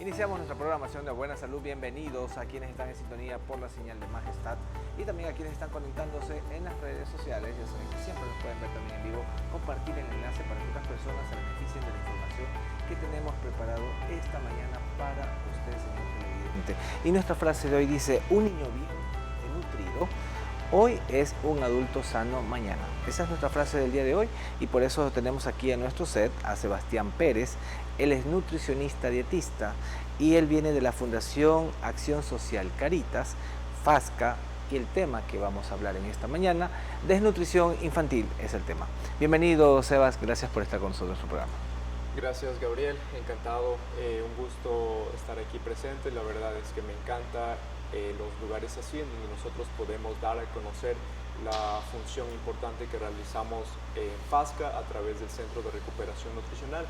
Iniciamos nuestra programación de Buena Salud. Bienvenidos a quienes están en sintonía por la señal de Majestad y también a quienes están conectándose en las redes sociales. Ya saben que siempre nos pueden ver también en vivo, compartir el enlace para que otras personas se beneficien de la información que tenemos preparado esta mañana para usted, señor televidente. Y nuestra frase de hoy dice: un niño bien nutrido hoy es un adulto sano mañana. Esa es nuestra frase del día de hoy y por eso tenemos aquí en nuestro set a Sebastián Pérez. Él es nutricionista dietista y él viene de la Fundación Acción Social Caritas, FASCA, y el tema que vamos a hablar en esta mañana, desnutrición infantil, es el tema. Bienvenido, Sebas, gracias por estar con nosotros en nuestro programa. Gracias, Gabriel, encantado, un gusto estar aquí presente. La verdad es que me encanta los lugares así en donde nosotros podemos dar a conocer la función importante que realizamos en FASCA a través del Centro de Recuperación Nutricional.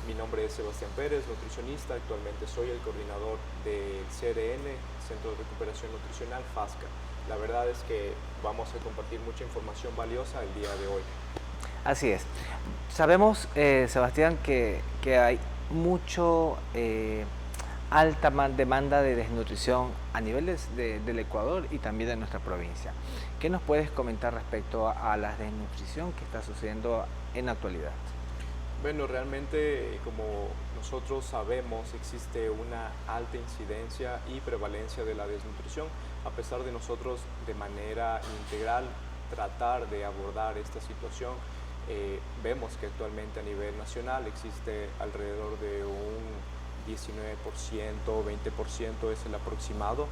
Mi nombre es Sebastián Pérez, nutricionista. Actualmente soy el coordinador del CRN, Centro de Recuperación Nutricional, FASCA. La verdad es que vamos a compartir mucha información valiosa el día de hoy. Así es. Sabemos, Sebastián, que hay mucho alta demanda de desnutrición a nivel del Ecuador y también de nuestra provincia. ¿Qué nos puedes comentar respecto a la desnutrición que está sucediendo en la actualidad? Bueno, realmente, como nosotros sabemos, existe una alta incidencia y prevalencia de la desnutrición, a pesar de nosotros de manera integral tratar de abordar esta situación. Vemos que actualmente a nivel nacional existe alrededor de un 19%, 20% es el aproximado.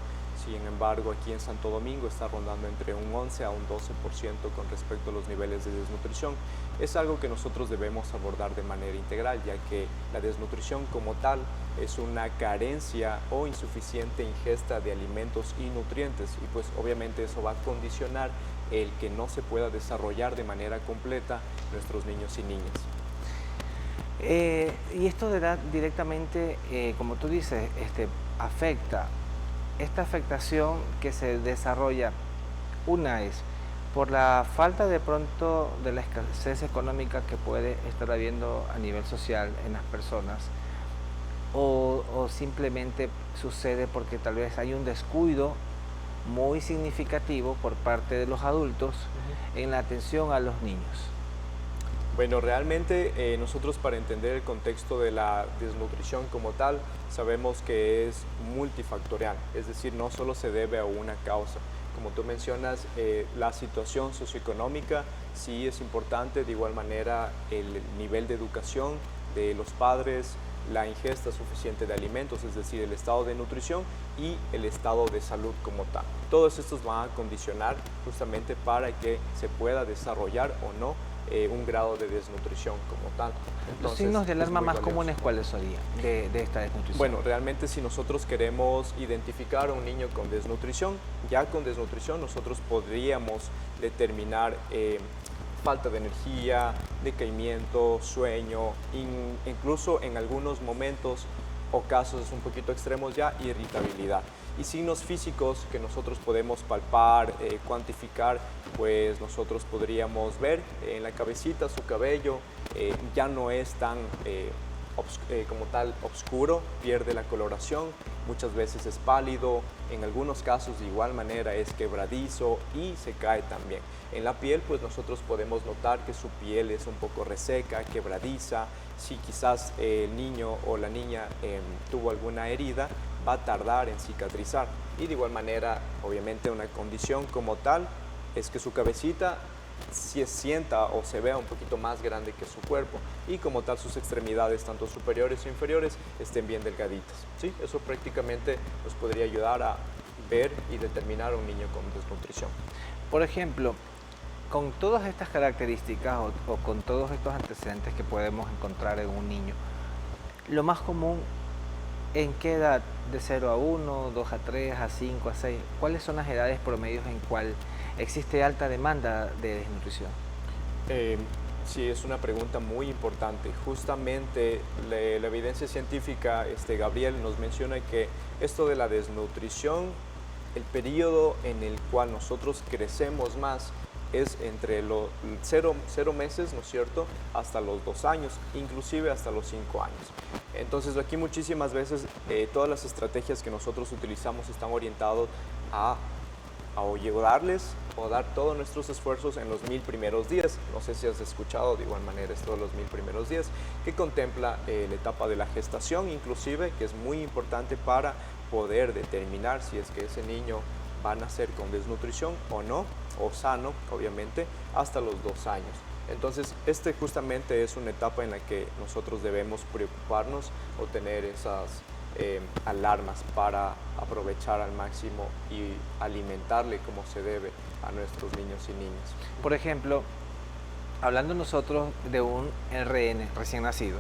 Sin embargo, aquí en Santo Domingo está rondando entre un 11 a un 12% con respecto a los niveles de desnutrición. Es algo que nosotros debemos abordar de manera integral, ya que la desnutrición como tal es una carencia o insuficiente ingesta de alimentos y nutrientes, y pues obviamente eso va a condicionar el que no se pueda desarrollar de manera completa nuestros niños y niñas. Y esto directamente, como tú dices, afecta. Esta afectación que se desarrolla, una es por la falta de pronto de la escasez económica que puede estar habiendo a nivel social en las personas, o simplemente sucede porque tal vez hay un descuido muy significativo por parte de los adultos en la atención a los niños. Bueno, realmente nosotros, para entender el contexto de la desnutrición como tal, sabemos que es multifactorial, es decir, no solo se debe a una causa. Como tú mencionas, la situación socioeconómica sí es importante, de igual manera el nivel de educación de los padres, la ingesta suficiente de alimentos, es decir, el estado de nutrición y el estado de salud como tal. Todos estos van a condicionar justamente para que se pueda desarrollar o no un grado de desnutrición como tal. Entonces, los signos de alarma más comunes, ¿cuáles serían de esta desnutrición? Bueno, realmente si nosotros queremos identificar a un niño con desnutrición, ya con desnutrición nosotros podríamos determinar falta de energía, decaimiento, sueño, incluso en algunos momentos o casos un poquito extremos ya, irritabilidad. Y signos físicos que nosotros podemos palpar, cuantificar, pues nosotros podríamos ver en la cabecita su cabello ya no es tan como tal oscuro, pierde la coloración, muchas veces es pálido, en algunos casos de igual manera es quebradizo y se cae también. En la piel pues nosotros podemos notar que su piel es un poco reseca, quebradiza. Si quizás el niño o la niña tuvo alguna herida, va a tardar en cicatrizar. Y de igual manera, obviamente una condición como tal es que su cabecita se sienta o se vea un poquito más grande que su cuerpo y como tal sus extremidades, tanto superiores o inferiores, estén bien delgaditas. ¿Sí? Eso prácticamente nos podría ayudar a ver y determinar a un niño con desnutrición. Por ejemplo, con todas estas características o con todos estos antecedentes que podemos encontrar en un niño, lo más común, ¿en qué edad? ¿De 0 a 1, 2 a 3, a 5, a 6? ¿Cuáles son las edades promedios en cual existe alta demanda de desnutrición? Sí, es una pregunta muy importante. Justamente la evidencia científica, Gabriel, nos menciona que esto de la desnutrición, el periodo en el cual nosotros crecemos más es entre los 0 meses, ¿no es cierto?, hasta los 2 años, inclusive hasta los 5 años. Entonces aquí muchísimas veces todas las estrategias que nosotros utilizamos están orientadas a ayudarles o dar todos nuestros esfuerzos en los 1000 primeros días. No sé si has escuchado de igual manera esto de los 1000 primeros días, que contempla la etapa de la gestación inclusive, que es muy importante para poder determinar si es que ese niño va a nacer con desnutrición o no, o sano, obviamente, hasta los 2 años. Entonces, justamente es una etapa en la que nosotros debemos preocuparnos o tener esas alarmas para aprovechar al máximo y alimentarle como se debe a nuestros niños y niñas. Por ejemplo, hablando nosotros de un RN recién nacido,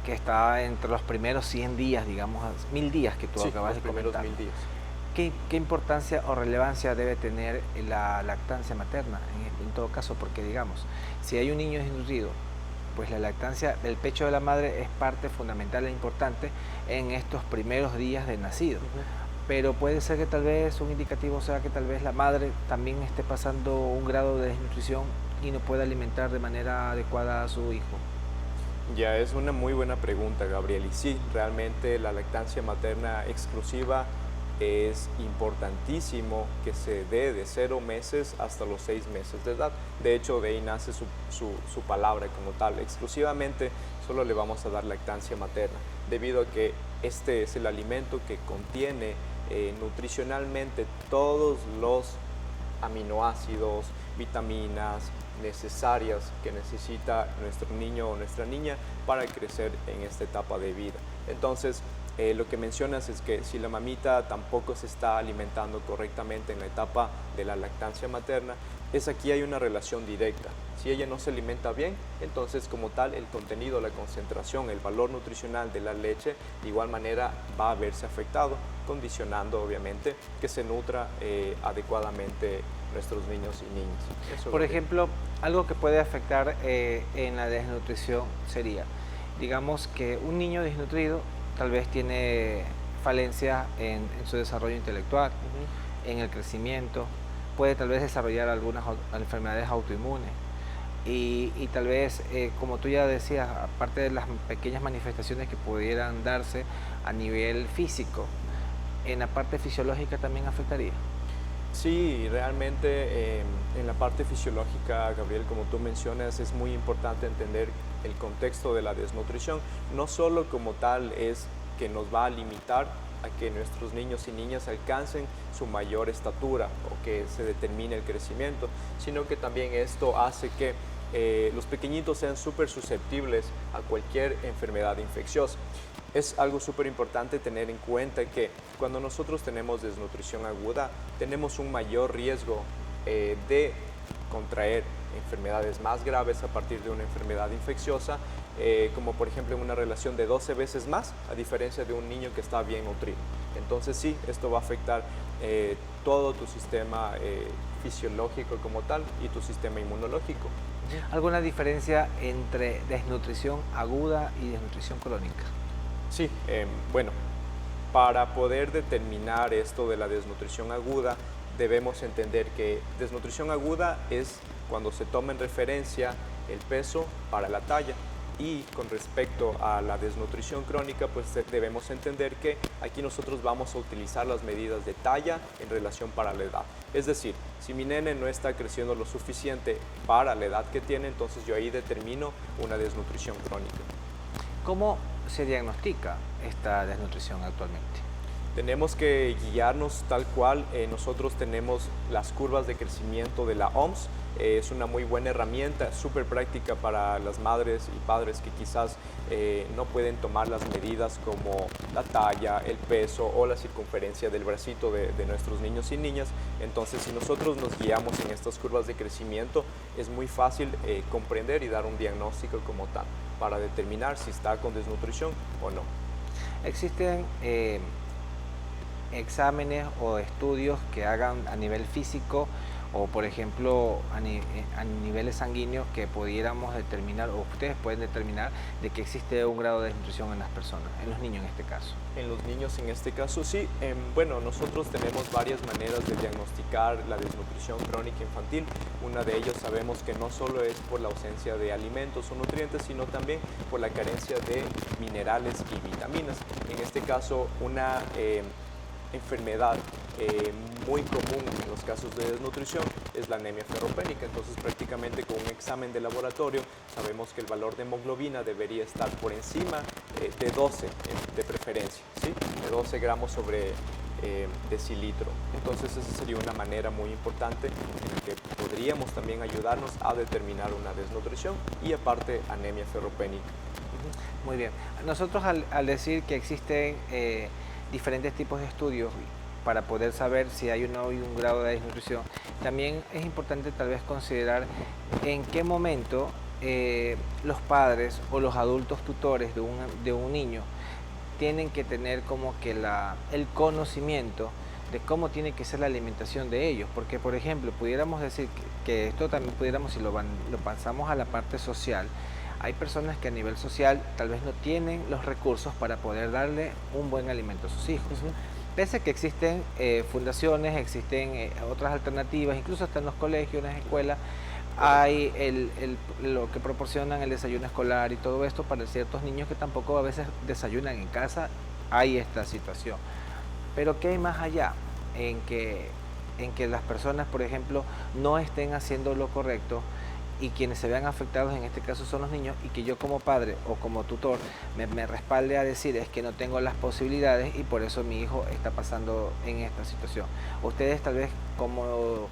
que está entre los primeros 100 días, digamos, 1000 días que tú acabas de comentar. Los primeros 1000 días. ¿Qué importancia o relevancia debe tener la lactancia materna en todo caso? Porque, digamos, si hay un niño desnutrido, pues la lactancia del pecho de la madre es parte fundamental e importante en estos primeros días de nacido. Pero puede ser que tal vez un indicativo sea que tal vez la madre también esté pasando un grado de desnutrición y no pueda alimentar de manera adecuada a su hijo. Ya es una muy buena pregunta, Gabriel. Y sí, realmente la lactancia materna exclusiva es importantísimo que se dé de 0 meses hasta los 6 meses de edad. De hecho, de ahí nace su palabra como tal. Exclusivamente solo le vamos a dar lactancia materna, debido a que este es el alimento que contiene nutricionalmente todos los aminoácidos, vitaminas necesarias que necesita nuestro niño o nuestra niña para crecer en esta etapa de vida. Entonces, lo que mencionas es que si la mamita tampoco se está alimentando correctamente en la etapa de la lactancia materna, aquí hay una relación directa. Si ella no se alimenta bien, entonces como tal el contenido, la concentración, el valor nutricional de la leche de igual manera va a verse afectado, condicionando obviamente que se nutra adecuadamente nuestros niños y niñas. Por ejemplo, algo que puede afectar en la desnutrición sería, digamos que un niño desnutrido tal vez tiene falencias en su desarrollo intelectual, en el crecimiento, puede tal vez desarrollar algunas enfermedades autoinmunes y tal vez, como tú ya decías, aparte de las pequeñas manifestaciones que pudieran darse a nivel físico, en la parte fisiológica también afectaría. Sí, realmente en la parte fisiológica, Gabriel, como tú mencionas, es muy importante entender el contexto de la desnutrición. No solo como tal es que nos va a limitar a que nuestros niños y niñas alcancen su mayor estatura o que se determine el crecimiento, sino que también esto hace que los pequeñitos sean súper susceptibles a cualquier enfermedad infecciosa. Es algo súper importante tener en cuenta que cuando nosotros tenemos desnutrición aguda, tenemos un mayor riesgo de contraer enfermedades más graves a partir de una enfermedad infecciosa, como por ejemplo en una relación de 12 veces más, a diferencia de un niño que está bien nutrido. Entonces sí, esto va a afectar todo tu sistema fisiológico como tal y tu sistema inmunológico. ¿Alguna diferencia entre desnutrición aguda y desnutrición crónica? Sí, bueno, para poder determinar esto de la desnutrición aguda, debemos entender que desnutrición aguda es cuando se toma en referencia el peso para la talla. Y con respecto a la desnutrición crónica, pues debemos entender que aquí nosotros vamos a utilizar las medidas de talla en relación para la edad. Es decir, si mi nene no está creciendo lo suficiente para la edad que tiene, entonces yo ahí determino una desnutrición crónica. ¿Cómo se diagnostica esta desnutrición actualmente? Tenemos que guiarnos tal cual. Nosotros tenemos las curvas de crecimiento de la OMS. Es una muy buena herramienta, súper práctica para las madres y padres que quizás no pueden tomar las medidas como la talla, el peso o la circunferencia del bracito de nuestros niños y niñas. Entonces, si nosotros nos guiamos en estas curvas de crecimiento, es muy fácil comprender y dar un diagnóstico como tal para determinar si está con desnutrición o no. Existen exámenes o estudios que hagan a nivel físico o por ejemplo a niveles sanguíneos que pudiéramos determinar, o ustedes pueden determinar, de que existe un grado de desnutrición en las personas, en los niños en este caso? En los niños en este caso sí. Bueno, nosotros tenemos varias maneras de diagnosticar la desnutrición crónica infantil. Una de ellas sabemos que no solo es por la ausencia de alimentos o nutrientes, sino también por la carencia de minerales y vitaminas. En este caso, una enfermedad muy común en los casos de desnutrición es la anemia ferropénica. Entonces, prácticamente con un examen de laboratorio sabemos que el valor de hemoglobina debería estar por encima de 12 de preferencia, ¿sí? De 12 gramos sobre decilitro. Entonces, esa sería una manera muy importante en la que podríamos también ayudarnos a determinar una desnutrición y aparte anemia ferropénica. Muy bien. Nosotros al decir que existen diferentes tipos de estudios para poder saber si hay o no hay un grado de desnutrición, también es importante tal vez considerar en qué momento los padres o los adultos tutores de un niño tienen que tener como que el conocimiento de cómo tiene que ser la alimentación de ellos, porque por ejemplo pudiéramos decir que esto también pudiéramos, si lo pasamos a la parte social, hay personas que a nivel social tal vez no tienen los recursos para poder darle un buen alimento a sus hijos. Pese a que existen fundaciones, existen otras alternativas, incluso hasta en los colegios, en las escuelas, hay lo que proporcionan el desayuno escolar y todo esto para ciertos niños que tampoco a veces desayunan en casa. Hay esta situación. Pero ¿qué hay más allá? En que las personas, por ejemplo, no estén haciendo lo correcto y quienes se vean afectados en este caso son los niños, y que yo como padre o como tutor me respalde a decir es que no tengo las posibilidades y por eso mi hijo está pasando en esta situación. Ustedes tal vez como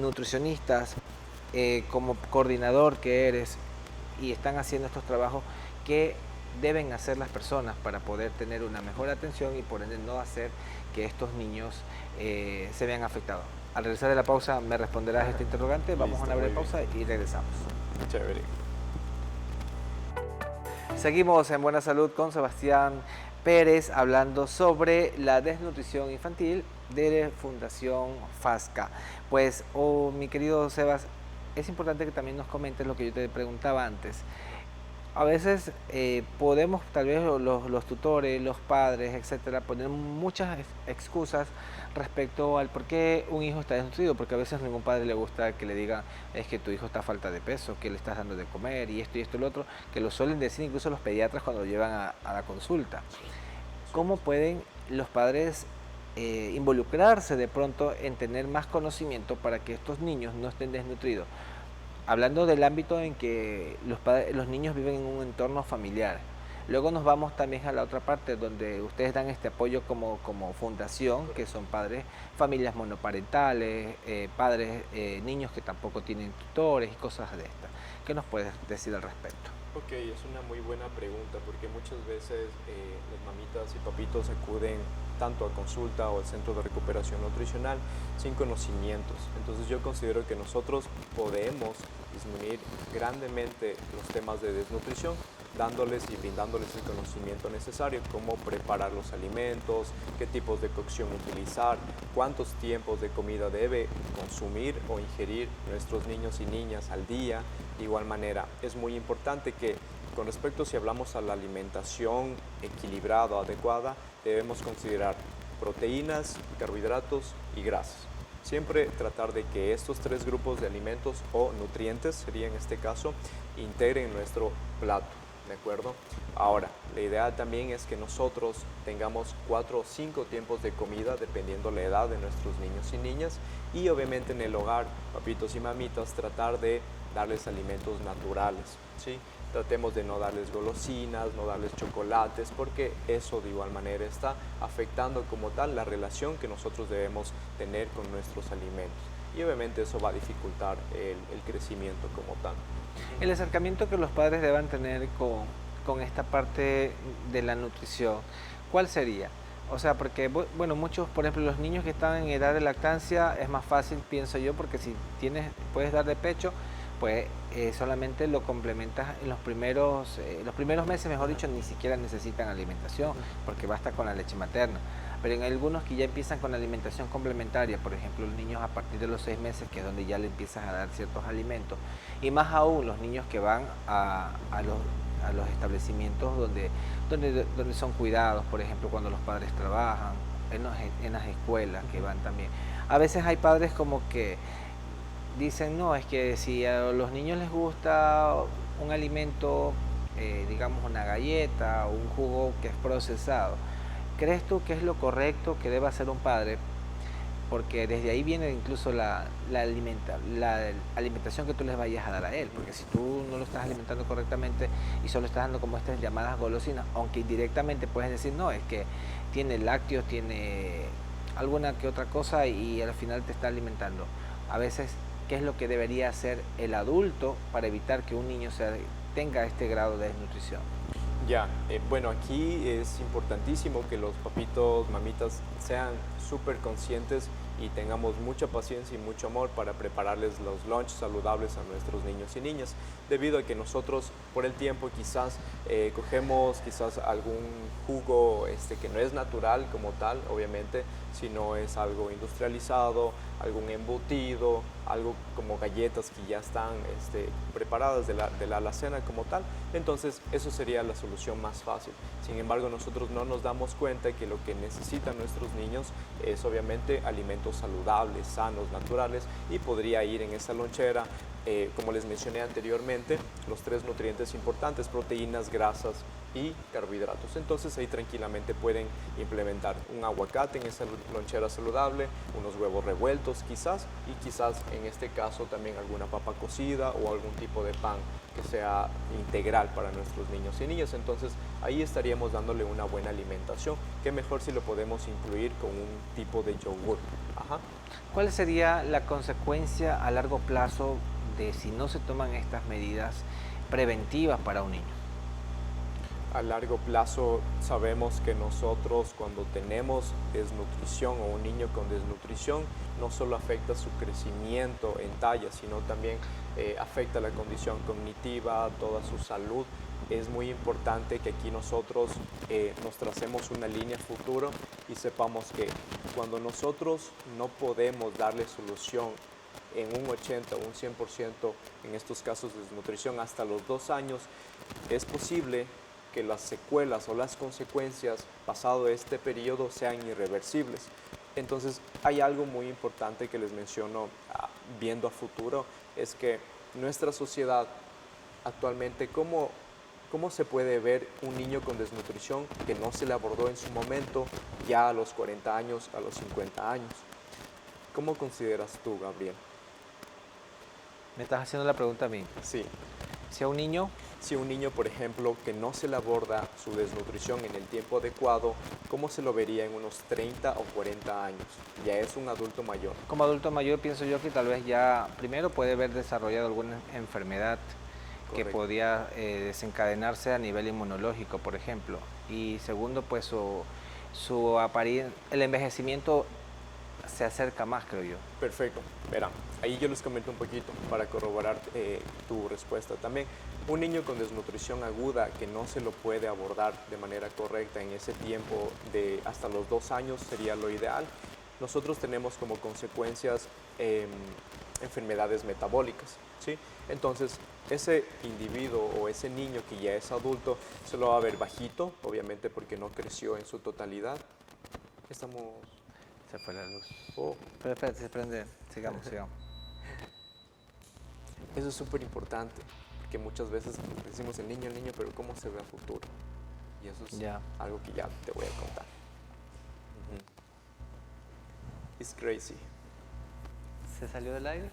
nutricionistas, como coordinador que eres y están haciendo estos trabajos, ¿qué deben hacer las personas para poder tener una mejor atención y por ende no hacer que estos niños se vean afectados? Al regresar de la pausa me responderás esta interrogante. Vamos a una breve pausa y regresamos. Chévere. Seguimos en Buena Salud con Sebastián Pérez hablando sobre la desnutrición infantil de Fundación FASCA. Pues, mi querido Sebas, es importante que también nos comentes lo que yo te preguntaba antes. A veces podemos, tal vez los tutores, los padres, etcétera, poner muchas excusas respecto al por qué un hijo está desnutrido, porque a veces a ningún padre le gusta que le digan es que tu hijo está a falta de peso, que le estás dando de comer y esto y lo otro, que lo suelen decir incluso los pediatras cuando lo llevan a la consulta. ¿Cómo pueden los padres involucrarse de pronto en tener más conocimiento para que estos niños no estén desnutridos? Hablando del ámbito en que los niños viven en un entorno familiar. Luego nos vamos también a la otra parte donde ustedes dan este apoyo como fundación, que son padres, familias monoparentales, padres, niños que tampoco tienen tutores y cosas de estas. ¿Qué nos puedes decir al respecto? Ok, es una muy buena pregunta porque muchas veces las mamitas y papitos acuden tanto a consulta o al centro de recuperación nutricional sin conocimientos. Entonces yo considero que nosotros podemos disminuir grandemente los temas de desnutrición dándoles y brindándoles el conocimiento necesario, cómo preparar los alimentos, qué tipos de cocción utilizar, cuántos tiempos de comida debe consumir o ingerir nuestros niños y niñas al día. De igual manera, es muy importante que con respecto si hablamos a la alimentación equilibrada, adecuada, debemos considerar proteínas, carbohidratos y grasas. Siempre tratar de que estos tres grupos de alimentos o nutrientes, sería en este caso, integren nuestro plato. ¿De acuerdo? Ahora, la idea también es que nosotros tengamos 4 o 5 tiempos de comida dependiendo la edad de nuestros niños y niñas, y obviamente en el hogar, papitos y mamitas, tratar de darles alimentos naturales, ¿sí? Tratemos de no darles golosinas, no darles chocolates, porque eso de igual manera está afectando como tal la relación que nosotros debemos tener con nuestros alimentos. Y obviamente eso va a dificultar el crecimiento como tal. El acercamiento que los padres deban tener con esta parte de la nutrición, ¿cuál sería? O sea, porque, bueno, muchos, por ejemplo, los niños que están en edad de lactancia es más fácil, pienso yo, porque si puedes dar de pecho, pues solamente lo complementas en los primeros meses, mejor dicho, ni siquiera necesitan alimentación, porque basta con la leche materna. pero en algunos que ya empiezan con la alimentación complementaria, por ejemplo, los niños a partir de los 6 meses, que es donde ya le empiezas a dar ciertos alimentos, y más aún los niños que van a los establecimientos donde son cuidados, por ejemplo, cuando los padres trabajan, en las escuelas que van también. A veces hay padres como que dicen, no, es que si a los niños les gusta un alimento, digamos una galleta o un jugo que es procesado, ¿crees tú que es lo correcto que deba hacer un padre? Porque desde ahí viene incluso la alimentación que tú les vayas a dar a él, porque si tú no lo estás alimentando correctamente y solo estás dando como estas llamadas golosinas, aunque indirectamente puedes decir, no, es que tiene lácteos, tiene alguna que otra cosa y al final te está alimentando. A veces, ¿qué es lo que debería hacer el adulto para evitar que un niño tenga este grado de desnutrición? Ya, bueno, aquí es importantísimo que los papitos, mamitas sean súper conscientes y tengamos mucha paciencia y mucho amor para prepararles los lunch saludables a nuestros niños y niñas, debido a que nosotros por el tiempo quizás cogemos quizás algún jugo que no es natural como tal, obviamente, sino es algo industrializado, algún embutido, algo como galletas que ya están preparadas de la alacena como tal. Entonces eso sería la solución más fácil. Sin embargo, nosotros no nos damos cuenta que lo que necesitan nuestros niños es obviamente alimentos saludables, sanos, naturales, y podría ir en esa lonchera, como les mencioné anteriormente, los 3 nutrientes importantes: proteínas, grasas y carbohidratos. Entonces ahí tranquilamente pueden implementar un aguacate en esa lonchera saludable, unos huevos revueltos quizás, y quizás en este caso también alguna papa cocida o algún tipo de pan que sea integral para nuestros niños y niñas. Entonces ahí estaríamos dándole una buena alimentación. Qué mejor si lo podemos incluir con un tipo de yogur. Ajá. ¿Cuál sería la consecuencia a largo plazo de si no se toman estas medidas preventivas para un niño? A largo plazo sabemos que nosotros cuando tenemos desnutrición o un niño con desnutrición, no solo afecta su crecimiento en talla, sino también afecta la condición cognitiva, toda su salud. Es muy importante que aquí nosotros nos tracemos una línea futuro y sepamos que cuando nosotros no podemos darle solución en un 80 o un 100% en estos casos de desnutrición hasta los 2 años, es posible que las secuelas o las consecuencias pasado este periodo sean irreversibles. Entonces hay algo muy importante que les menciono viendo a futuro, es que nuestra sociedad actualmente, ¿cómo se puede ver un niño con desnutrición que no se le abordó en su momento ya a los 40 años, a los 50 años? ¿Cómo consideras tú, Gabriel? ¿Me estás haciendo la pregunta a mí? Sí. Si a un niño... Si un niño, por ejemplo, que no se le aborda su desnutrición en el tiempo adecuado, ¿cómo se lo vería en unos 30 o 40 años? Ya es un adulto mayor. Como adulto mayor pienso yo que tal vez ya, primero puede haber desarrollado alguna enfermedad. Correcto. Que podía desencadenarse a nivel inmunológico, por ejemplo. Y segundo, pues el envejecimiento se acerca más, creo yo. Perfecto. Verán, ahí yo les comento un poquito para corroborar tu respuesta también. Un niño con desnutrición aguda que no se lo puede abordar de manera correcta en ese tiempo de hasta los 2 años sería lo ideal. Nosotros tenemos como consecuencias enfermedades metabólicas, ¿sí? Entonces, ese individuo o ese niño que ya es adulto se lo va a ver bajito, obviamente porque no creció en su totalidad. Se fue la luz. Oh. Pero espérate, se prende. Sigamos. Eso es súper importante, porque muchas veces decimos el niño, pero ¿cómo se ve a futuro? Y eso es algo que ya te voy a contar. It's crazy. ¿Se salió del aire?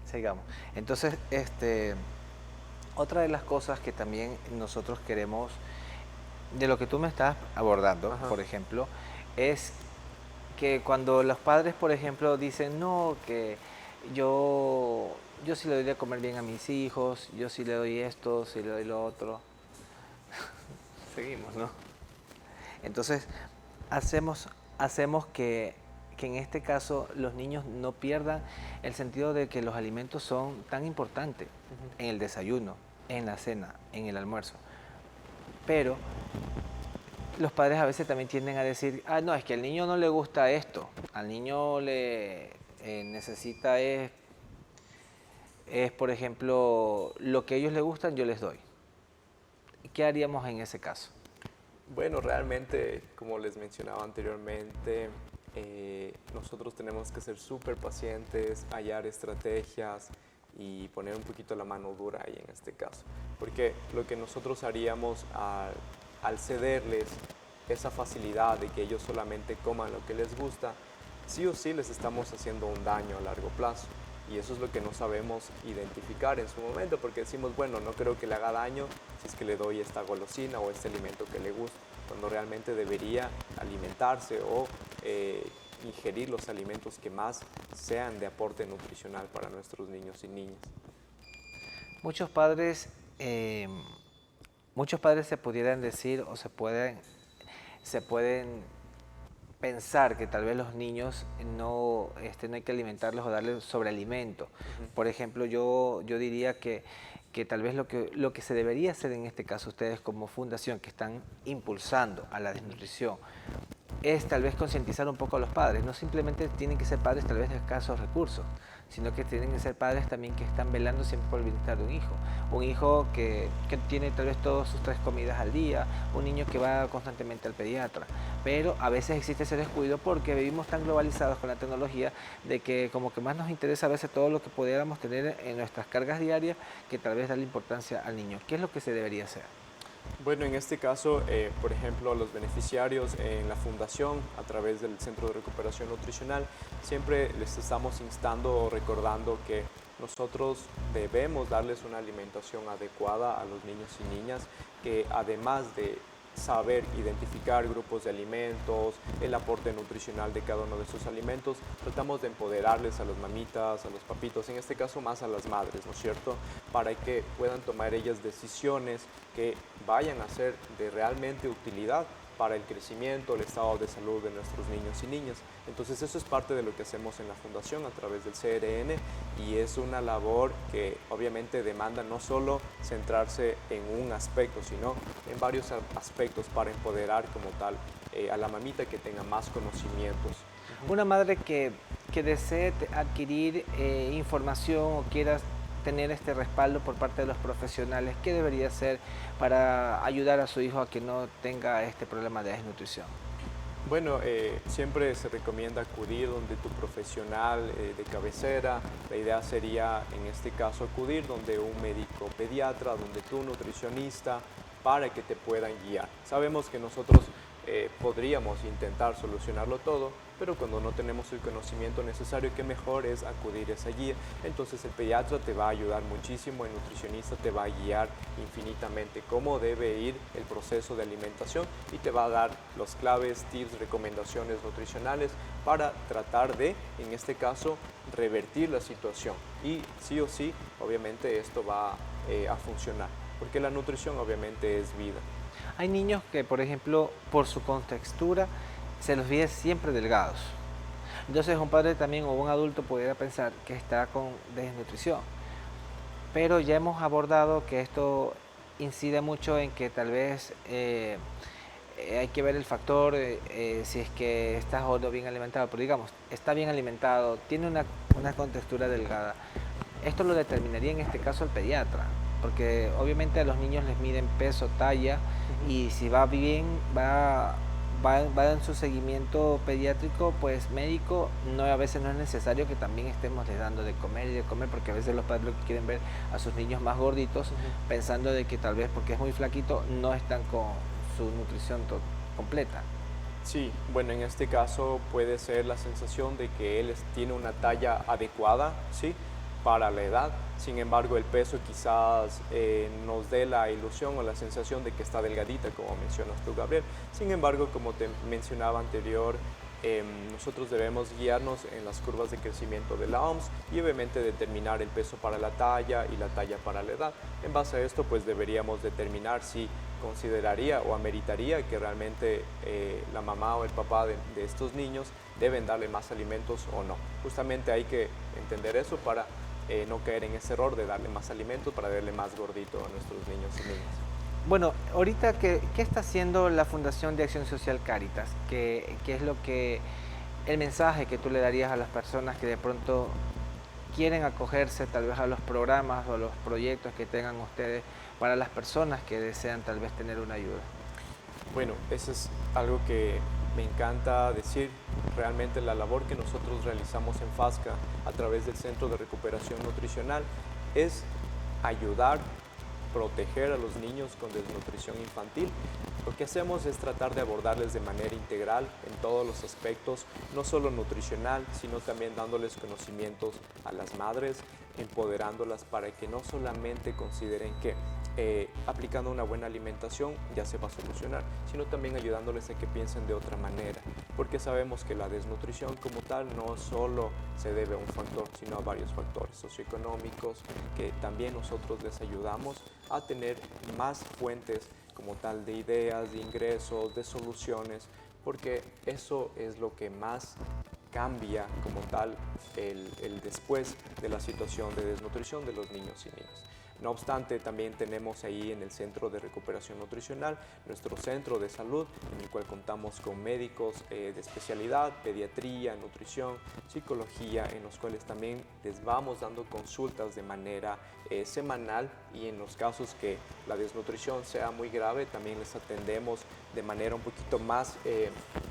Sigamos. Entonces, otra de las cosas que también nosotros queremos, de lo que tú me estás abordando, por ejemplo, es que cuando los padres, por ejemplo, dicen, no, que yo sí le doy de comer bien a mis hijos, yo sí le doy esto, sí le doy lo otro. Seguimos, ¿no? Entonces, hacemos que en este caso los niños no pierdan el sentido de que los alimentos son tan importantes en el desayuno, en la cena, en el almuerzo. Pero Los padres a veces también tienden a decir, ah, no, es que al niño no le gusta esto, al niño le necesita por ejemplo, lo que a ellos les gustan, yo les doy. ¿Qué haríamos en ese caso? Bueno, realmente, como les mencionaba anteriormente, nosotros tenemos que ser súper pacientes, hallar estrategias y poner un poquito la mano dura ahí en este caso. Porque lo que nosotros haríamos al cederles esa facilidad de que ellos solamente coman lo que les gusta, sí o sí les estamos haciendo un daño a largo plazo. Y eso es lo que no sabemos identificar en su momento, porque decimos, bueno, no creo que le haga daño si es que le doy esta golosina o este alimento que le gusta, cuando realmente debería alimentarse o ingerir los alimentos que más sean de aporte nutricional para nuestros niños y niñas. Muchos padres se pudieran decir o se pueden pensar que tal vez los niños no hay que alimentarlos o darles sobrealimento. Por ejemplo, yo diría que tal vez lo que se debería hacer en este caso ustedes como fundación que están impulsando a la desnutrición es tal vez concientizar un poco a los padres. No simplemente tienen que ser padres tal vez de escasos recursos, sino que tienen que ser padres también que están velando siempre por el bienestar de un hijo. Un hijo que tiene tal vez todas sus 3 comidas al día, un niño que va constantemente al pediatra. Pero a veces existe ese descuido porque vivimos tan globalizados con la tecnología de que como que más nos interesa a veces todo lo que pudiéramos tener en nuestras cargas diarias que tal vez darle importancia al niño. ¿Qué es lo que se debería hacer? Bueno, en este caso, por ejemplo, los beneficiarios en la fundación, a través del Centro de Recuperación Nutricional, siempre les estamos instando o recordando que nosotros debemos darles una alimentación adecuada a los niños y niñas, que además de saber identificar grupos de alimentos, el aporte nutricional de cada uno de esos alimentos, tratamos de empoderarles a las mamitas, a los papitos, en este caso más a las madres, ¿no es cierto?, para que puedan tomar ellas decisiones que vayan a ser de realmente utilidad para el crecimiento, el estado de salud de nuestros niños y niñas. Entonces eso es parte de lo que hacemos en la Fundación a través del CRN y es una labor que obviamente demanda no solo centrarse en un aspecto, sino en varios aspectos para empoderar como tal a la mamita que tenga más conocimientos. Una madre que desee adquirir información o quiera tener este respaldo por parte de los profesionales, ¿qué debería hacer para ayudar a su hijo a que no tenga este problema de desnutrición? Bueno, siempre se recomienda acudir donde tu profesional de cabecera. La idea sería, en este caso, acudir donde un médico pediatra, donde tu nutricionista, para que te puedan guiar. Sabemos que nosotros podríamos intentar solucionarlo todo, pero cuando no tenemos el conocimiento necesario, qué mejor es acudir a esa guía. Entonces el pediatra te va a ayudar muchísimo, el nutricionista te va a guiar infinitamente cómo debe ir el proceso de alimentación y te va a dar los claves, tips, recomendaciones nutricionales para tratar de, en este caso, revertir la situación. Y sí o sí, obviamente esto va a funcionar, porque la nutrición obviamente es vida. Hay niños que, por ejemplo, por su contextura, se los ve siempre delgados. Entonces un padre también o un adulto pudiera pensar que está con desnutrición. Pero ya hemos abordado que esto incide mucho en que tal vez hay que ver el factor si es que está o no bien alimentado. Pero digamos, está bien alimentado, tiene una contextura delgada. Esto lo determinaría en este caso el pediatra, porque obviamente a los niños les miden peso, talla, y si va bien, va en su seguimiento pediátrico, pues médico, a veces no es necesario que también estemos les dando de comer y de comer, porque a veces los padres lo que quieren ver a sus niños más gorditos, pensando de que tal vez porque es muy flaquito no están con su nutrición completa. Sí, bueno, en este caso puede ser la sensación de que él tiene una talla adecuada, ¿sí?, para la edad. Sin embargo, el peso quizás nos dé la ilusión o la sensación de que está delgadita, como mencionas tú, Gabriel. Sin embargo, como te mencionaba anterior, nosotros debemos guiarnos en las curvas de crecimiento de la OMS y obviamente determinar el peso para la talla y la talla para la edad. En base a esto, pues deberíamos determinar si consideraría o ameritaría que realmente la mamá o el papá de estos niños deben darle más alimentos o no. Justamente hay que entender eso para no caer en ese error de darle más alimentos, para darle más gordito a nuestros niños y niñas. Bueno, ahorita, ¿qué está haciendo la Fundación de Acción Social Cáritas? ¿Qué es lo que, el mensaje que tú le darías a las personas que de pronto quieren acogerse tal vez a los programas o a los proyectos que tengan ustedes para las personas que desean tal vez tener una ayuda? Bueno, eso es algo que me encanta decir. Realmente la labor que nosotros realizamos en FASCA a través del Centro de Recuperación Nutricional es ayudar, proteger a los niños con desnutrición infantil. Lo que hacemos es tratar de abordarles de manera integral en todos los aspectos, no solo nutricional, sino también dándoles conocimientos a las madres, empoderándolas para que no solamente consideren que aplicando una buena alimentación ya se va a solucionar, sino también ayudándoles a que piensen de otra manera, porque sabemos que la desnutrición como tal no solo se debe a un factor, sino a varios factores socioeconómicos, que también nosotros les ayudamos a tener más fuentes como tal de ideas, de ingresos, de soluciones, porque eso es lo que más cambia como tal el después de la situación de desnutrición de los niños y niñas. No obstante, también tenemos ahí en el Centro de Recuperación Nutricional nuestro centro de salud, en el cual contamos con médicos de especialidad, pediatría, nutrición, psicología, en los cuales también les vamos dando consultas de manera semanal, y en los casos que la desnutrición sea muy grave, también les atendemos de manera un poquito más,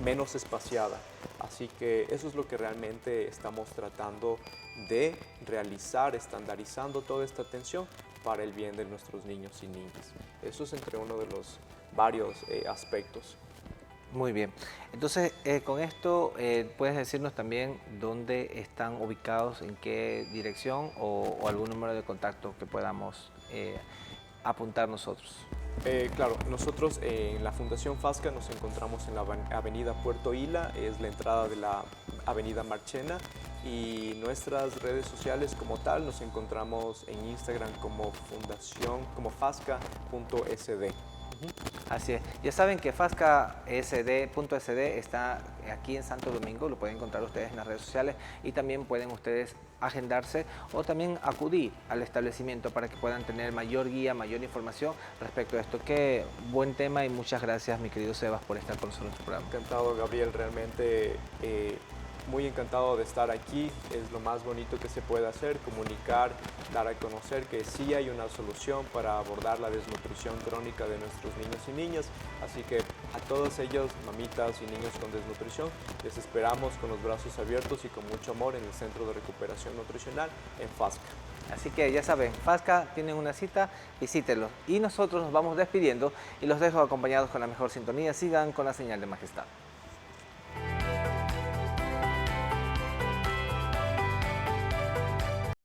menos espaciada. Así que eso es lo que realmente estamos tratando de realizar, estandarizando toda esta atención para el bien de nuestros niños y niñas. Eso es entre uno de los varios aspectos. Muy bien. Entonces, con esto, ¿puedes decirnos también dónde están ubicados, en qué dirección o algún número de contacto que podamos apuntar nosotros? Claro, nosotros en la Fundación FASCA nos encontramos en la avenida Puerto Hila, es la entrada de la avenida Marchena, y nuestras redes sociales como tal nos encontramos en Instagram como fundación, como fasca.sd. Así es. Ya saben que fasca.sd está aquí en Santo Domingo, lo pueden encontrar ustedes en las redes sociales, y también pueden ustedes agendarse o también acudir al establecimiento para que puedan tener mayor guía, mayor información respecto a esto. Qué buen tema, y muchas gracias, mi querido Sebas, por estar con nosotros en el programa. Encantado, Gabriel, realmente muy encantado de estar aquí. Es lo más bonito que se puede hacer, comunicar, dar a conocer que sí hay una solución para abordar la desnutrición crónica de nuestros niños y niñas. Así que a todos ellos, mamitas y niños con desnutrición, les esperamos con los brazos abiertos y con mucho amor en el Centro de Recuperación Nutricional en FASCA. Así que ya saben, FASCA, tienen una cita, visítenlo. Y nosotros nos vamos despidiendo y los dejo acompañados con la mejor sintonía. Sigan con la señal de Majestad.